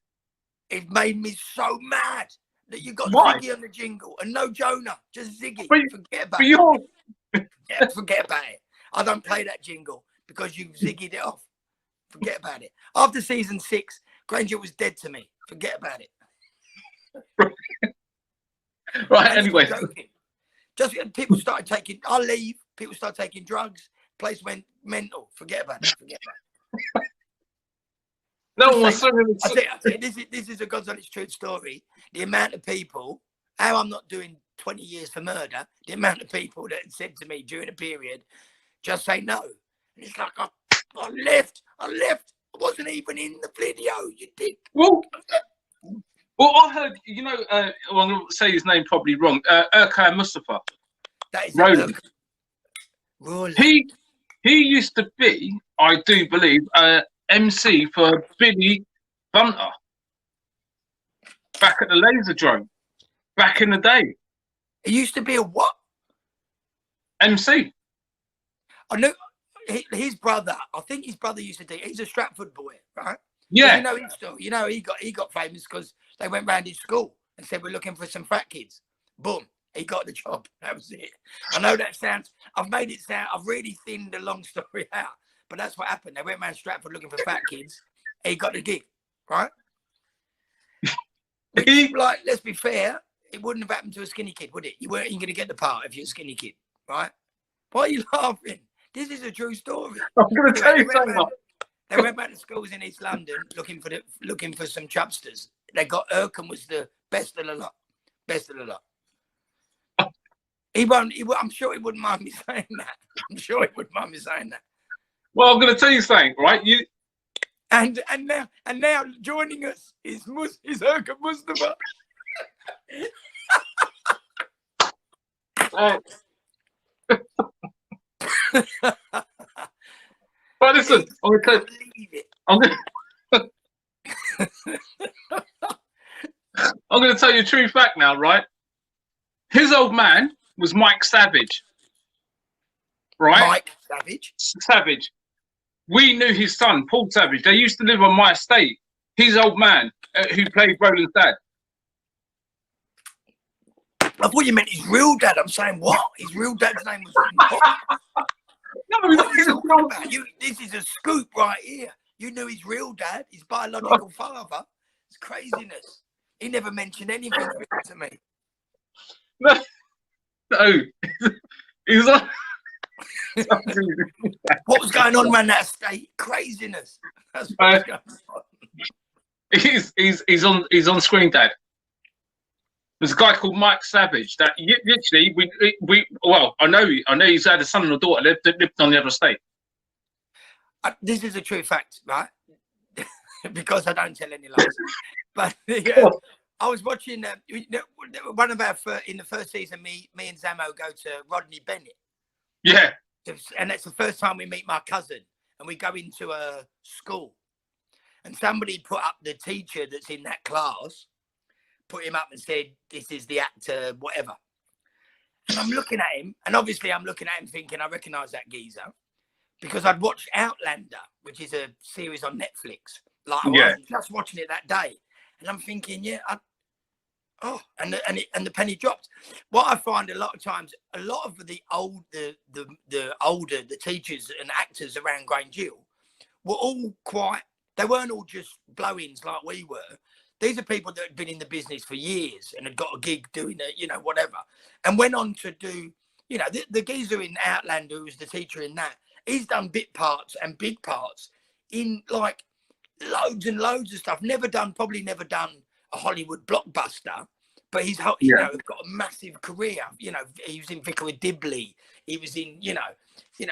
It made me so mad that you got Ziggy on the jingle and no Jonah, just Ziggy. Forget about it. Forget about it. I don't play that jingle because you ziggied it off. Forget about it. After season 6, Granger was dead to me. Forget about it. Right, anyway. Just people started taking, I'll leave, people started taking drugs, place went mental. Forget about it. Forget about it. No one was this is a God's honest truth story. The amount of people, how I'm not doing 20 years for murder, the amount of people that said to me during a period, just say no. And it's like, I left. I wasn't even in the video, you dick. Well, I heard, I'm going to say his name probably wrong, Erkan Mustafa. That is Roland. He used to be, I do believe, MC for Billy Bunter back at the Laserdrome back in the day. He used to be a what? MC. I know his brother. I think his brother used to do. He's a Stratford boy, right? Yeah. You know his story. You know he got famous because they went round his school and said, we're looking for some fat kids. Boom. He got the job. That was it. I know that sounds. I've made it sound. I've really thinned the long story out. But that's what happened. They went around Stratford looking for fat kids. He got the gig, right? Like, let's be fair, it wouldn't have happened to a skinny kid, would it? You weren't even going to get the part if you're a skinny kid, right? Why are you laughing? This is a true story. I'm going to tell you something. They went back to schools in East London looking for some chubsters. They got Erkan was the best of the lot. Best of the lot. I'm sure he wouldn't mind me saying that. I'm sure he wouldn't mind me saying that. Well, I'm going to tell you something, right? And now joining us is Erkan Mustafa. But listen, I'm going to tell you a true fact now, right? His old man was Mike Savage, right? Mike Savage. We knew his son, Paul Savage. They used to live on my estate. His old man, who played Roland's dad. I thought you meant his real dad. I'm saying what? His real dad's name was what? No, this is a scoop right here. You knew his real dad, his biological father. It's craziness. He never mentioned anything to me. No. He was like... What was going on around that estate? Craziness. That's what's going on. He's on screen, Dad. There's a guy called Mike Savage that literally we well, I know he's had a son and a daughter that lived on the other estate. This is a true fact, right? Because I don't tell any lies. But I was watching one of our in the first season. Me and Zamo go to Rodney Bennett. Yeah, and that's the first time we meet my cousin, and we go into a school, and somebody put up the teacher that's in that class, put him up and said, "This is the actor, whatever." And I'm looking at him, and obviously I'm looking at him thinking I recognise that geezer, because I'd watched Outlander, which is a series on Netflix. Like I was just watching it that day, and I'm thinking, and the penny dropped. What I find a lot of times, a lot of the older teachers and actors around Grange Hill were all quite. They weren't all just blow-ins like we were. These are people that had been in the business for years and had got a gig doing it, whatever, and went on to do, the geezer in Outlander, who was the teacher in that. He's done bit parts and big parts in like loads and loads of stuff. Probably never done a Hollywood blockbuster, but he's got a massive career. He was in Vicar of Dibley. He was in,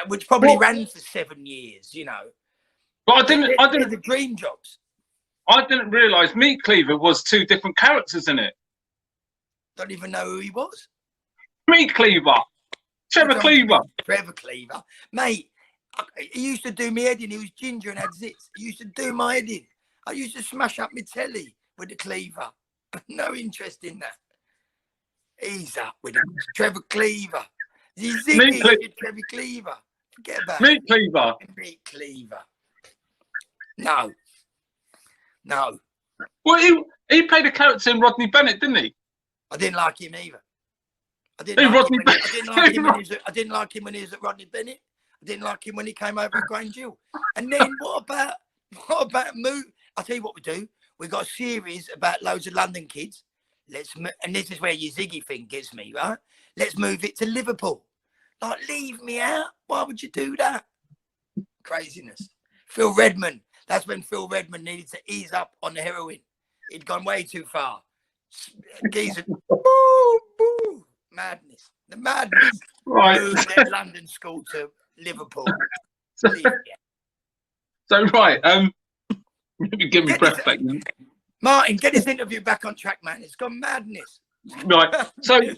which probably ran for 7 years. But I didn't the dream jobs. I didn't realise Meat Cleaver was 2 different characters in it. Don't even know who he was. Meat Cleaver, Trevor Cleaver, mate. He used to do me head in. He was ginger and had zits. He used to do my head in. I used to smash up my telly with the cleaver. No interest in that. He's up with him. Trevor Cleaver. He's Trevor Cleaver. Forget about Meat Cleaver. Meat Cleaver. No. Well, he played a character in Rodney Bennett, didn't he? I didn't like him either. I didn't like him when he was at Rodney Bennett. I didn't like him when he came over to Grange Hill. And then what about move? I'll tell you what we do. We've got a series about loads of London kids. And this is where your Ziggy thing gets me, right? Let's move it to Liverpool. Like, leave me out. Why would you do that? Craziness. Phil Redmond. That's when Phil Redmond needed to ease up on the heroin. He'd gone way too far. Geezer. Boo, boo. Madness. The madness. Right. Moved their London school to Liverpool. So right, give me breath back. Martin, get this interview back on track, man. It's gone madness. Right. Because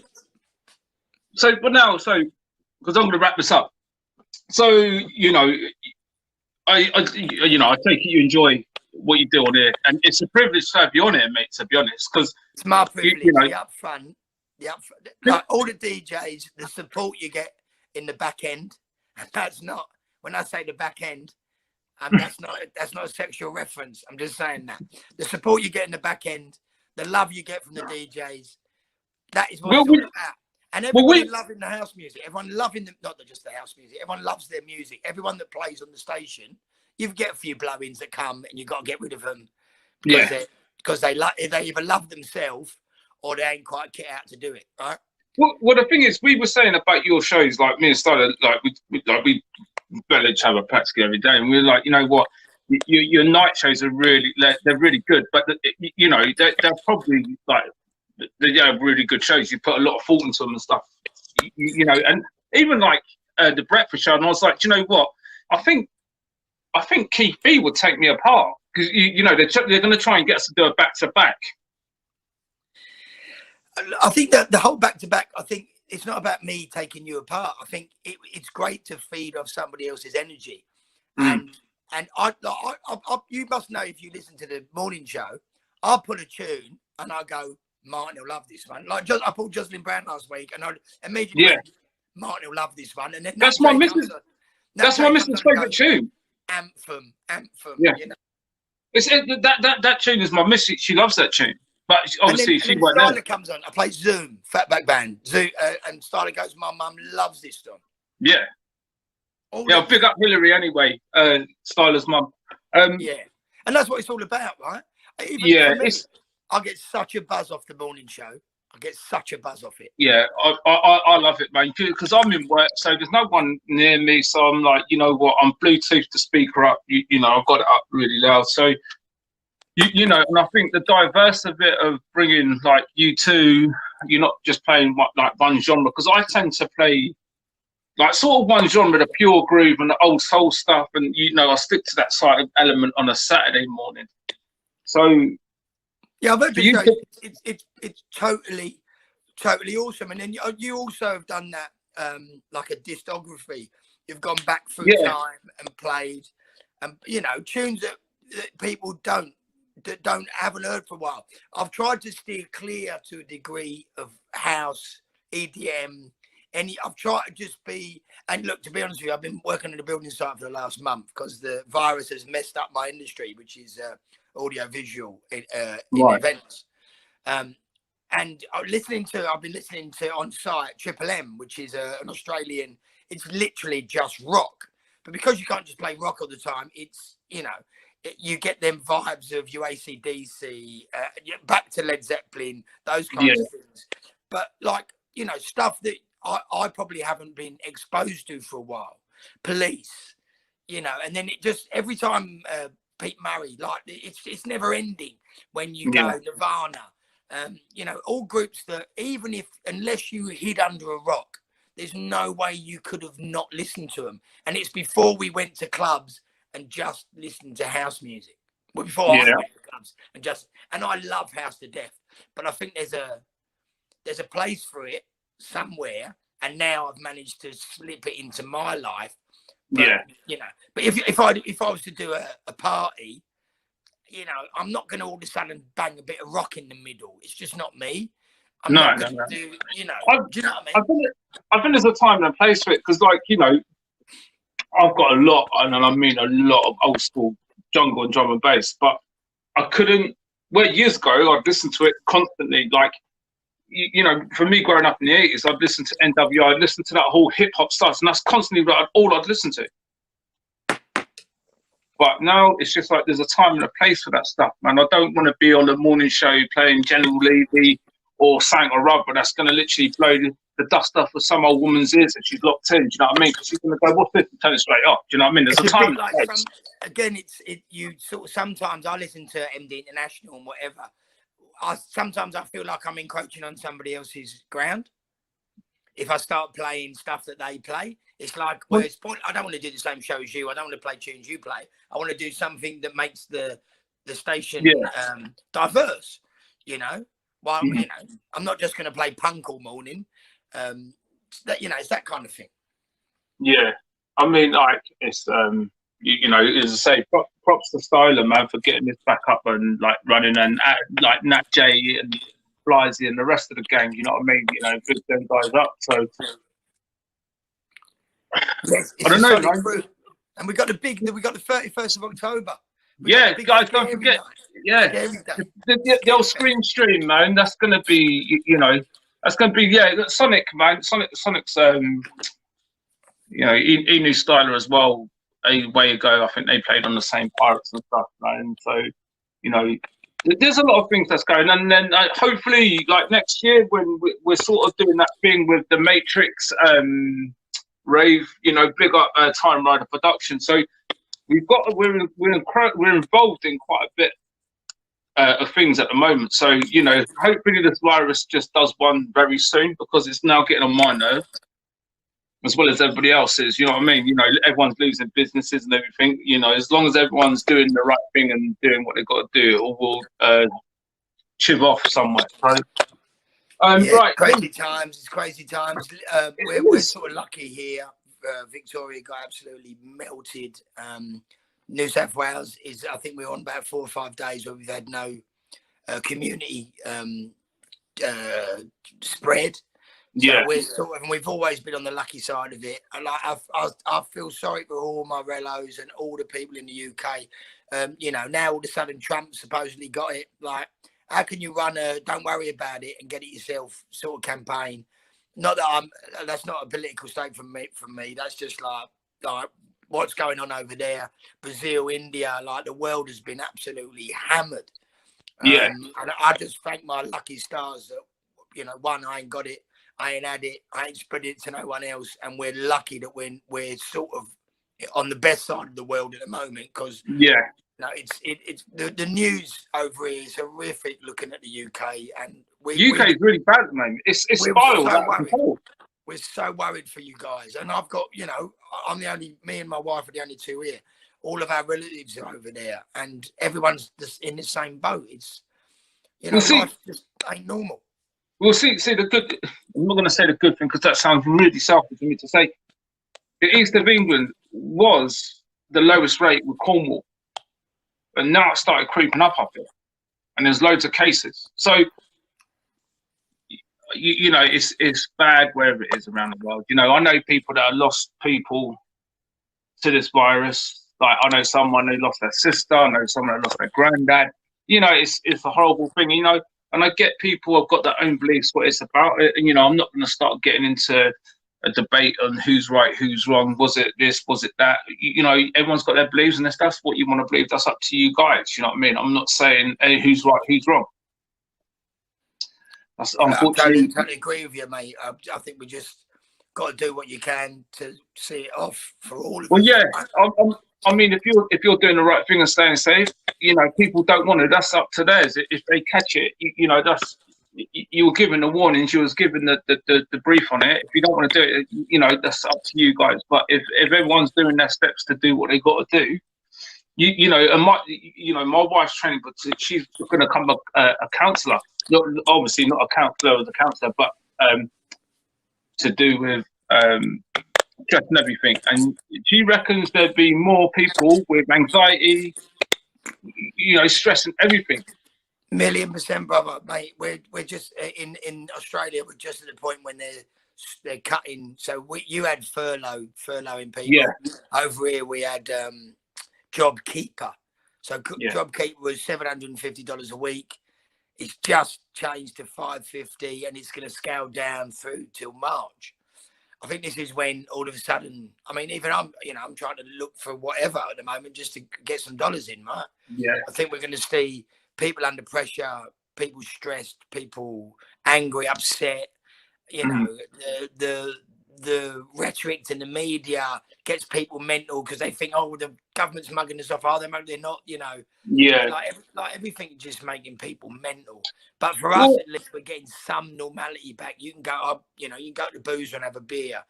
I'm going to wrap this up. So I take it you enjoy what you do on here, and it's a privilege to have you on here, mate. To be honest, because it's my privilege. The upfront, like all the DJs, the support you get in the back end. And that's not, when I say the back end, that's not a sexual reference. I'm just saying that the support you get in the back end, the love you get from the DJs, that is what it's all about. And everybody loving the house music, everyone loving them, not just the house music, everyone loves their music. Everyone that plays on the station, you get a few blow-ins that come and you've got to get rid of them because they either love themselves or they ain't quite kit out to do it, right? Well, the thing is, we were saying about your shows, like me and Styler, we barely each other practically every day, and we were like, you know what, your night shows are they're really good, but they're probably like they're really good shows. You put a lot of thought into them and stuff, and even like the breakfast show. And I was like, do you know what? I think Keith B would take me apart because they're going to try and get us to do a back-to-back. I think that the whole back-to-back, I think it's not about me taking you apart. I think it's great to feed off somebody else's energy. And you must know, if you listen to the morning show, I'll put a tune and I go, Martin will love this one. Like I pulled Jocelyn Brown last week and I immediately went, Martin will love this one. And then that's my missus' favourite tune. Anthem. Yeah. It's that tune is my missus. She loves that tune. But obviously, she won't know. Styler comes on. I play Zoom, Fatback Band. Zoom, and Styler goes, my mum loves this song. Yeah. I'll big up Hillary anyway, Styler's mum. Yeah. And that's what it's all about, right? I get such a buzz off the morning show. I get such a buzz off it. Yeah, I love it, man, because I'm in work, so there's no one near me. So I'm like, you know what? I'm Bluetooth the speaker up. I've got it up really loud. So you know, and I think the diverse of it of bringing like U2, you're not just playing like one genre, because I tend to play like sort of one genre, the pure groove and the old soul stuff, and you know, I stick to that side of element on a Saturday morning. So yeah, I've heard for you you say to, it's totally awesome. And then you also have done that like a discography. You've gone back through yeah, time and played, you know, tunes that people haven't heard for a while. I've tried to steer clear to a degree of house, EDM. I've tried to just be, and look, to be honest with you, I've been working on the building site for the last month because the virus has messed up my industry, which is audio visual in right, events. And I've been listening to on site Triple M, which is an Australian. It's literally just rock, but because you can't just play rock all the time, it's, you know, you get them vibes of your AC/DC, back to Led Zeppelin, those kinds yeah, of things. But like, you know, stuff that I probably haven't been exposed to for a while. Police, you know, and then it just every time Pete Murray, like it's never ending when you go yeah, Nirvana. You know, all groups that unless you hid under a rock, there's no way you could have not listened to them. And it's before we went to clubs and just listened to house music. Well, before I yeah, went to clubs and I love house to death, but I think there's a place for it somewhere. And now I've managed to slip it into my life. But, yeah. you know, but if I was to do a party, you know, I'm not going to all of a sudden bang a bit of rock in the middle. It's just not me. I'm No, not no, going no. to do, you know, I, do you know what I mean? I think there's a time and a place for it, because, like, you know, I've got a lot, and I mean a lot of old school jungle and drum and bass, but I couldn't. Well, years ago, I'd listen to it constantly. Like, you know, for me growing up in the 80s, I'd listen to NWI, I'd listen to that whole hip hop stuff, and that's constantly all I'd listen to. But now it's just like there's a time and a place for that stuff, man. I don't want to be on the morning show playing General Levy or Sang or Rubber. That's going to literally blow the dust off of some old woman's ears that she's locked in. Do you know what I mean? Because she's going to go, what's this? And turn it straight off. Do you know what I mean? There's It's a time and like a place. again, you sort of, sometimes I listen to MD International and whatever. Sometimes I feel like I'm encroaching on somebody else's ground. If I start playing stuff that they play, it's like, well, it's point. I don't want to do the same show as you. I don't want to play tunes you play. I want to do something that makes the station diverse. You know, well, you know, I'm not just going to play punk all morning. That, you know, it's that kind of thing. Yeah, I mean, like, it's you know, as I say, props to Styler, man, for getting this back up and like running, and like Nat J and Blisey and the rest of the gang. You know what I mean? You know, big them guys up. So Yes, I don't know, man. crew. And we got the 31st of October. Yeah, guys, don't forget. Yeah, the old Scream Stream, man. That's going to be, you know, that's going to be, Sonic, man. Sonic's, you know, he knew Styler as well a way ago. I think they played on the same Pirates and stuff, man. So, you know, there's a lot of things that's going on. And then hopefully, like next year, when we're sort of doing that thing with the Matrix rave, you know, big up Time Rider Production. So we're involved in quite a bit of things at the moment. So, you know, hopefully this virus just does one very soon, because it's now getting on my nerves, as well as everybody else's. You know what I mean? You know, everyone's losing businesses and everything. You know, as long as everyone's doing the right thing and doing what they've got to do, it all will chiv off somewhere. Right? Right. Crazy times. It's crazy times. We're sort of lucky here. Victoria got absolutely melted. New South Wales is, I think we're on about 4 or 5 days where we've had no community spread. So we're sort of, and we've always been on the lucky side of it. And like, I feel sorry for all my relos and all the people in the UK. You know, now all of a sudden Trump supposedly got it. Like, how can you run a "don't worry about it" and get it yourself sort of campaign? Not that that's not a political statement from me. That's just like what's going on over there. Brazil, India, like the world has been absolutely hammered. And I just thank my lucky stars that, you know, one, I ain't got it. I ain't had it. I ain't spread it to no one else. And we're lucky that we're sort of on the best side of the world at the moment, because No, it's the news over here is horrific. Looking at the UK, and UK is really bad at the moment. It's spiraled out of control. We're so worried for you guys, and I've got, you know, me and my wife are the only two here. All of our relatives are over there, and everyone's just in the same boat. It's, you know, life just ain't normal. We'll see. The good. I'm not going to say the good thing because that sounds really selfish for me to say. The east of England was the lowest rate with Cornwall, and now it started creeping up here, and there's loads of cases. So, you know, it's bad wherever it is around the world. You know, I know people that have lost people to this virus. Like, I know someone who lost their sister. I know someone who lost their granddad. You know, it's a horrible thing. You know, and I get people have got their own beliefs what it's about. And you know, I'm not going to start getting into a debate on who's right, who's wrong. Was it this? Was it that? You know, everyone's got their beliefs, and if that's what you want to believe, that's up to you guys. You know what I mean? I'm not saying hey, who's right, who's wrong. That's unfortunately. I totally agree with you, mate. I think we just got to do what you can to see it off for all of us. Well, yeah. I mean, if you're doing the right thing and staying safe, you know, people don't want it. That's up to theirs. If they catch it, you know, that's. You were given the warnings, you was given the brief on it. If you don't want to do it, you know, that's up to you guys. But if everyone's doing their steps to do what they got to do, you know, and my wife's training, but she's going to become a counsellor. Not obviously not a counsellor as a counsellor, but to do with stress and everything. And she reckons there'd be more people with anxiety, you know, stress and everything. 1,000,000%, brother, mate. We're just in Australia. We're just at the point when they're cutting. So you had furloughing people. Yeah. Over here we had Job Keeper. So yeah. Job Keeper was $750 a week. It's just changed to $550, and it's going to scale down through till March. I think this is when all of a sudden, I mean, even I'm trying to look for whatever at the moment just to get some dollars in, right? Yeah. I think we're going to see people under pressure, people stressed, people angry, upset. You know, the rhetoric in the media gets people mental because they think, oh, the government's mugging us off. They're not, you know. Yeah. Like everything just making people mental. But for us, at least, we're getting some normality back. You can go up, you know, you can go to the boozer and have a beer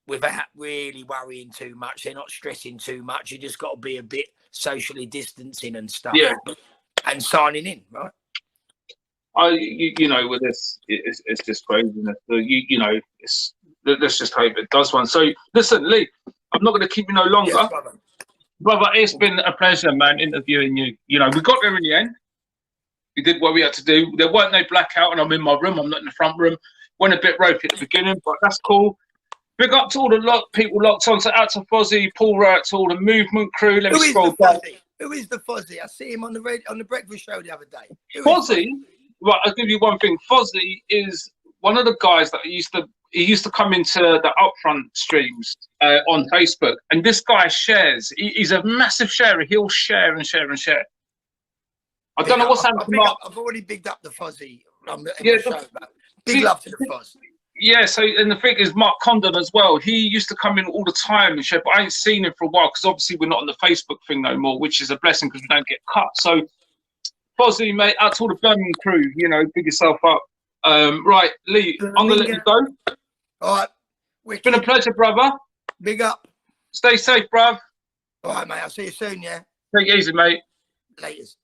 without really worrying too much. They're not stressing too much. You just got to be a bit socially distancing and stuff. Yeah. And signing in, right? You know, with this, it's just craziness. You know, let's just hope it does one. So, listen, Lee, I'm not going to keep you no longer. Yes, brother, it's been a pleasure, man, interviewing you. You know, we got there in the end. We did what we had to do. There weren't no blackout, and I'm in my room. I'm not in the front room. Went a bit ropey at the beginning, but that's cool. Big up to all the people locked on. So out to Fozzie, Paul Wright, to all the movement crew. Let me scroll down. Who is the Fozzie? I see him on the breakfast show the other day. Fozzie, right? I'll give you one thing. Fozzie is one of the guys that he used to come into the upfront streams on Facebook, and this guy shares. He's a massive sharer. He'll share and share and share. I don't know what's happened. I've already bigged up the Fozzie on the show. Big love to the Fozz. Yeah, so, and the thing is, Mark Condon as well, he used to come in all the time and share, but I ain't seen him for a while because obviously we're not on the Facebook thing no more, which is a blessing because we don't get cut. So, Fozzie, mate, out to all the Birmingham crew, you know, big yourself up. Right, Lee, I'm going to let you go. All right. It's been a pleasure, brother. Big up. Stay safe, bruv. All right, mate, I'll see you soon, yeah? Take it easy, mate. Laters.